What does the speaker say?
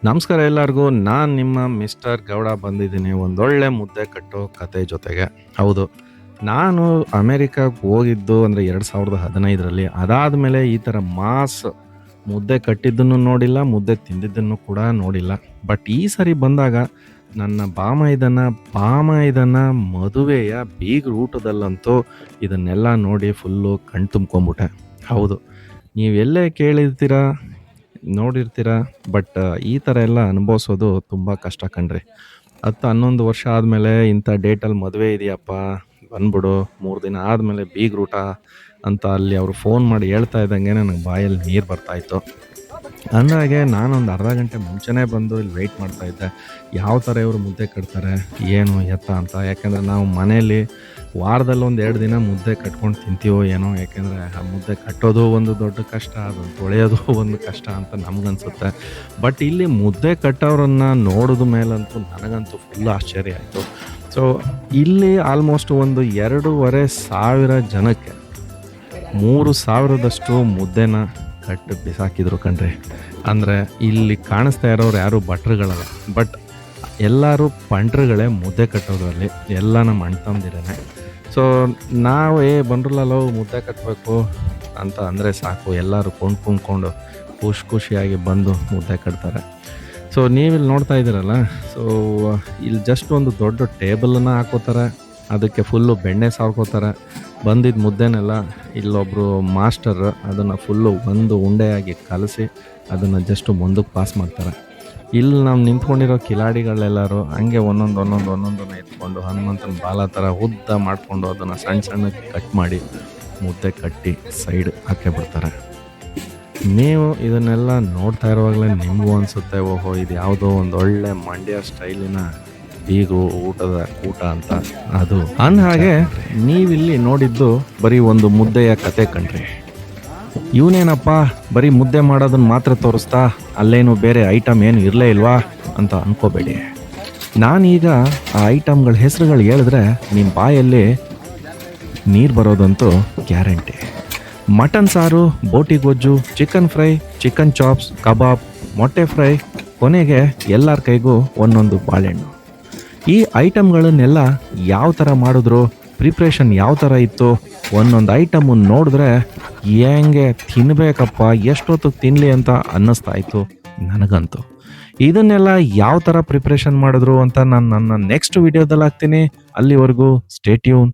ನಮಸ್ಕಾರ ಎಲ್ಲರಿಗೂ. ನಾನು ನಿಮ್ಮ ಮಿಸ್ಟರ್ ಗೌಡ ಬಂದಿದ್ದೀನಿ ಒಂದೊಳ್ಳೆ ಮುದ್ದೆ ಕಟ್ಟೋ ಕತೆ ಜೊತೆಗೆ. ಹೌದು, ನಾನು ಅಮೇರಿಕಾಗೆ ಹೋಗಿದ್ದು ಅಂದರೆ 2015ರಲ್ಲಿ. ಅದಾದಮೇಲೆ ಈ ಥರ ಮಾಸ್ ಮುದ್ದೆ ಕಟ್ಟಿದ್ದನ್ನು ನೋಡಿಲ್ಲ, ಮುದ್ದೆ ತಿಂದಿದ್ದನ್ನು ಕೂಡ ನೋಡಿಲ್ಲ. ಬಟ್ ಈ ಸರಿ ಬಂದಾಗ ನನ್ನ ಬಾಮಾಯಿದನ ಮದುವೆಯ ಬೀಗ್ರ ಊಟದಲ್ಲಂತೂ ಇದನ್ನೆಲ್ಲ ನೋಡಿ ಫುಲ್ಲು ಕಣ್ ತುಂಬ್ಕೊಂಬಿಟ್ಟೆ. ಹೌದು, ನೀವೆಲ್ಲೇ ಕೇಳಿರ್ತೀರ, ನೋಡಿರ್ತೀರ. ಬಟ್ ಈ ಥರ ಎಲ್ಲ ಅನುಭವಿಸೋದು ತುಂಬ ಕಷ್ಟ ಕಣ್ರಿ. 10-11 ವರ್ಷ ಆದಮೇಲೆ ಇಂಥ ಡೇಟಲ್ಲಿ ಮದುವೆ ಇದೆಯಪ್ಪ, ಬಂದ್ಬಿಡು, 3 ದಿನ ಆದಮೇಲೆ ಬೀಗ್ರೂಟ ಅಂತ ಅಲ್ಲಿ ಅವರು ಫೋನ್ ಮಾಡಿ ಹೇಳ್ತಾ ಇದ್ದಂಗೆ ನನಗೆ ಬಾಯಲ್ಲಿ ನೀರು ಬರ್ತಾಯಿತ್ತು. ಅಂದಾಗೆ ನಾನೊಂದು ಅರ್ಧ ಗಂಟೆ ಮುಂಚೆನೇ ಬಂದು ಇಲ್ಲಿ ವೆಯ್ಟ್ ಮಾಡ್ತಾಯಿದ್ದೆ, ಯಾವ ಥರ ಇವರು ಮುದ್ದೆ ಕಟ್ತಾರೆ, ಏನು ಎತ್ತ ಅಂತ. ಯಾಕೆಂದರೆ ನಾವು ಮನೇಲಿ ವಾರದಲ್ಲಿ 1-2 ದಿನ ಮುದ್ದೆ ಕಟ್ಕೊಂಡು ತಿಂತೀವೋ ಏನೋ. ಯಾಕೆಂದರೆ ಆ ಮುದ್ದೆ ಕಟ್ಟೋದು ಒಂದು ದೊಡ್ಡ ಕಷ್ಟ, ಅದನ್ನು ತೊಳೆಯೋದು ಒಂದು ಕಷ್ಟ ಅಂತ ನಮಗನ್ಸುತ್ತೆ. ಬಟ್ ಇಲ್ಲಿ ಮುದ್ದೆ ಕಟ್ಟೋರನ್ನು ನೋಡಿದ ಮೇಲಂತೂ ನನಗಂತೂ ಫುಲ್ ಆಶ್ಚರ್ಯ ಆಯಿತು. ಸೊ ಇಲ್ಲಿ ಆಲ್ಮೋಸ್ಟ್ ಒಂದು 2,500 ಜನಕ್ಕೆ 3,000ದಷ್ಟು ಮುದ್ದೆನ ಕಟ್ಟು ಬಿಸಾಕಿದ್ರು ಕಣ್ರಿ. ಅಂದರೆ ಇಲ್ಲಿ ಕಾಣಿಸ್ತಾ ಇರೋರು ಯಾರು ಭಟ್ರುಗಳಲ್ಲ, ಬಟ್ ಎಲ್ಲರೂ ಪಂಟ್ರುಗಳೇ ಮುದ್ದೆ ಕಟ್ಟೋದ್ರಲ್ಲಿ. ಎಲ್ಲ ನಮ್ಮ ಅಣ್ಣ ತಮ್ಮದಿರೇನೆ. ಸೊ ನಾವು ಬಂದ್ರಲ್ಲೋ ಮುದ್ದೆ ಕಟ್ಟಬೇಕು ಅಂತ ಅಂದರೆ ಸಾಕು, ಎಲ್ಲರೂ ಕುಣ್ಕೊಂಡು ಖುಷಿಯಾಗಿ ಬಂದು ಮುದ್ದೆ ಕಟ್ತಾರೆ. ಸೊ ನೀವಿಲ್ಲಿ ನೋಡ್ತಾ ಇದ್ದೀರಲ್ಲ, ಸೊ ಇಲ್ಲಿ ಜಸ್ಟ್ ಒಂದು ದೊಡ್ಡ ಟೇಬಲನ್ನು ಹಾಕೋತಾರೆ, ಅದಕ್ಕೆ ಫುಲ್ಲು ಬೆಣ್ಣೆ ಸಾವ್ಕೋತಾರೆ. ಬಂದಿದ್ದ ಮುದ್ದೆನೆಲ್ಲ ಇಲ್ಲೊಬ್ಬರು ಮಾಸ್ಟರ್ ಅದನ್ನು ಫುಲ್ಲು ಒಂದು ಉಂಡೆಯಾಗಿ ಕಲಸಿ ಅದನ್ನು ಜಸ್ಟ್ ಮುಂದಕ್ಕೆ ಪಾಸ್ ಮಾಡ್ತಾರೆ. ಇಲ್ಲಿ ನಾವು ನಿಂತ್ಕೊಂಡಿರೋ ಕಿಲಾಡಿಗಳೆಲ್ಲರೂ ಹಂಗೆ ಒಂದೊಂದನ್ನು ಎತ್ಕೊಂಡು ಹನುಮಂತನ ಬಾಲ ಥರ ಉದ್ದ ಮಾಡಿಕೊಂಡು ಅದನ್ನು ಸಣ್ಣಕ್ಕೆ ಕಟ್ ಮಾಡಿ ಮುದ್ದೆ ಕಟ್ಟಿ ಸೈಡ್ ಹಾಕೇ ಬಿಡ್ತಾರೆ. ನೀವು ಇದನ್ನೆಲ್ಲ ನೋಡ್ತಾ ಇರುವಾಗಲೇ ನಿಮಗೂ ಅನಿಸುತ್ತೆ, ಓಹೋ, ಇದು ಯಾವುದೋ ಒಂದು ಒಳ್ಳೆ ಮಂಡ್ಯ ಸ್ಟೈಲಿನ ಬೀಗು ಊಟ ಅಂತ. ಅದು ಹಾಗೆ ನೀವಿಲ್ಲಿ ನೋಡಿದ್ದು ಬರೀ ಒಂದು ಮುದ್ದೆಯ ಕತೆ ಕಣ್ರಿ. ಇವನೇನಪ್ಪ ಬರೀ ಮುದ್ದೆ ಮಾಡೋದನ್ನ ಮಾತ್ರ ತೋರಿಸ್ತಾ, ಅಲ್ಲೇನು ಬೇರೆ ಐಟಮ್ ಏನು ಇರಲೇ ಇಲ್ವಾ ಅಂತ ಅನ್ಕೋಬೇಡಿ. ನಾನೀಗ ಆ ಐಟಮ್ಗಳ ಹೆಸರುಗಳು ಹೇಳಿದ್ರೆ ನಿಮ್ಮ ಬಾಯಲ್ಲಿ ನೀರು ಬರೋದಂತೂ ಗ್ಯಾರಂಟಿ. ಮಟನ್ ಸಾರು, ಬೋಟಿ ಗೊಜ್ಜು, ಚಿಕನ್ ಫ್ರೈ, ಚಿಕನ್ ಚಾಪ್ಸ್, ಕಬಾಬ್, ಮೊಟ್ಟೆ ಫ್ರೈ, ಕೊನೆಗೆ ಎಲ್ಲರ ಕೈಗೂ ಒಂದೊಂದು ಬಾಳೆಹಣ್ಣು. ಈ ಐಟಮ್ಗಳನ್ನೆಲ್ಲ ಯಾವ ಥರ ಮಾಡಿದ್ರು, ಪ್ರಿಪ್ರೇಷನ್ ಯಾವ ಥರ ಇತ್ತು, ಒಂದೊಂದು ಐಟಮು ನೋಡಿದ್ರೆ ಹೆಂಗೆ ತಿನ್ನಬೇಕಪ್ಪ, ಎಷ್ಟೊತ್ತಿಗೆ ತಿನ್ನಲಿ ಅಂತ ಅನ್ನಿಸ್ತಾ ಇತ್ತು ನನಗಂತೂ. ಇದನ್ನೆಲ್ಲ ಯಾವ ಥರ ಪ್ರಿಪ್ರೇಷನ್ ಮಾಡಿದ್ರು ಅಂತ ನಾನು ನನ್ನ ನೆಕ್ಸ್ಟ್ ವಿಡಿಯೋದಲ್ಲಿ ಹಾಕ್ತೀನಿ. ಅಲ್ಲಿವರೆಗೂ ಸ್ಟೇ ಟ್ಯೂನ್.